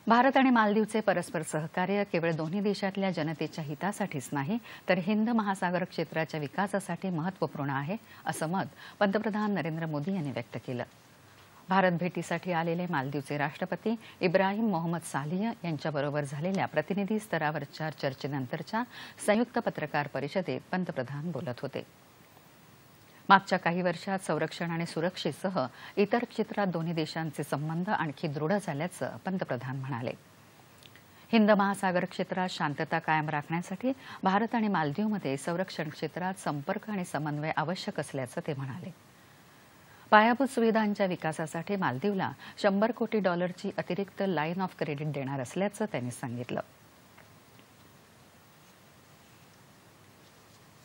भारत आणि मालदीवचे परस्पर सहकार्य केवळ दोन्ही देशातल्या जनतेच्या हितासाठीच नाही, तर हिंद महासागर क्षेत्राच्या विकासासाठी महत्त्वपूर्ण आहे, असं मत पंतप्रधान नरेंद्र मोदी यांनी व्यक्त केलं. भारत भेटीसाठी आलेले मालदीवचे राष्ट्रपती इब्राहिम मोहम्मद सालिह यांच्याबरोबर झालेल्या प्रतिनिधी स्तरावरच्या चर्चेनंतरच्या संयुक्त पत्रकार परिषदेत पंतप्रधान बोलत होते. मागच्या काही वर्षात संरक्षण आणि सुरक्षेसह इतर क्षेत्रात दोन्ही देशांचे संबंध आणखी दृढ झाल्याचं पंतप्रधान म्हणाले. हिंद महासागर क्षेत्रात शांतता कायम राखण्यासाठी भारत आणि मालदीवमध्ये संरक्षण क्षेत्रात संपर्क आणि समन्वय आवश्यक असल्याचं ते म्हणाले. पायाभूत सुविधांच्या विकासासाठी मालदीवला $100 कोटी अतिरिक्त लाईन ऑफ क्रेडिट देणार असल्याचं त्यांनी सांगितलं.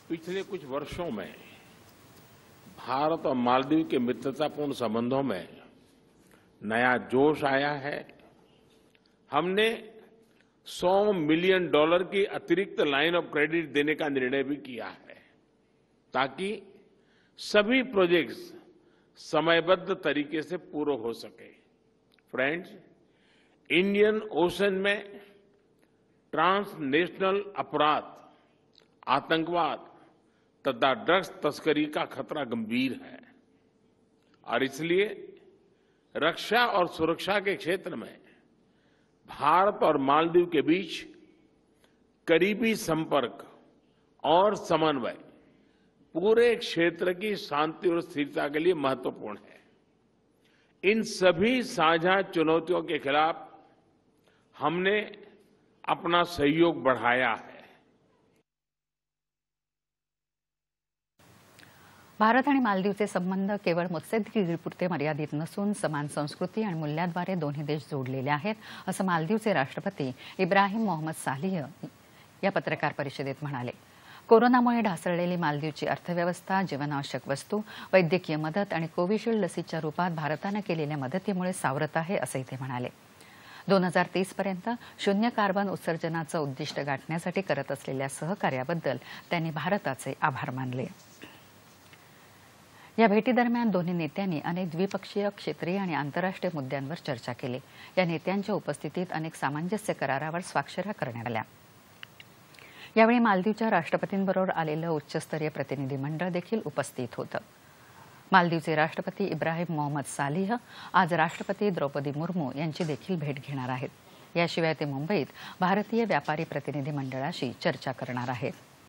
पिछले कुछ वर्षों में भारत और मालदीव के मित्रतापूर्ण संबंधों में नया जोश आया है. हमने $100 मिलियन की अतिरिक्त लाइन ऑफ क्रेडिट देने का निर्णय भी किया है, ताकि सभी प्रोजेक्ट्स समयबद्ध तरीके से पूरे हो सके. फ्रेंड्स, इंडियन ओशन में ट्रांसनेशनल अपराध, आतंकवाद तथा ड्रग्स तस्करी का खतरा गंभीर है और इसलिए रक्षा और सुरक्षा के क्षेत्र में भारत और मालदीव के बीच करीबी संपर्क और समन्वय पूरे क्षेत्र की शांति और स्थिरता के लिए महत्वपूर्ण है. इन सभी साझा चुनौतियों के खिलाफ हमने अपना सहयोग बढ़ाया है. भारत आणि मालदीवचे संबंध केवळ मुत्सद्देगिरीपुरते मर्यादित नसून समान संस्कृती आणि मूल्यांद्वारे दोन्ही देश जोडलेले आहेत, असं मालदीवचे राष्ट्रपती इब्राहिम मोहम्मद सालिह या पत्रकार परिषदेत म्हणाले. कोरोनामुळे ढासळलेली मालदीवची अर्थव्यवस्था, जीवनावश्यक वस्तू, वैद्यकीय मदत आणि कोविशिल्ड लसीच्या रूपात भारतानं केलेल्या मदतीमुळे सावरत आहे, असंही ते म्हणाले. 2030 पर्यंत शून्य कार्बन उत्सर्जनाचं उद्दिष्ट गाठण्यासाठी करत असलेल्या सहकार्याबद्दल त्यांनी भारताचे आभार मानले. या भेटीदरम्यान दोन्ही नेत्यांनी अनेक द्विपक्षीय, क्षेत्रीय आणि आंतरराष्ट्रीय मुद्द्यांवर चर्चा केली. या नेत्यांच्या उपस्थितीत अनेक सामंजस्य करारावर स्वाक्षऱ्या करण्यात आल्या. यावेळी मालदीवच्या राष्ट्रपतींबरोबर आलेलं उच्चस्तरीय प्रतिनिधी मंडळ देखील उपस्थित होतं. मालदीवचे राष्ट्रपती इब्राहिम मोहम्मद सालिह आज राष्ट्रपती द्रौपदी मुर्मू यांची देखील भेट घेणार आहेत. याशिवाय ते मुंबईत भारतीय व्यापारी प्रतिनिधी मंडळाशी चर्चा करणार आहेत.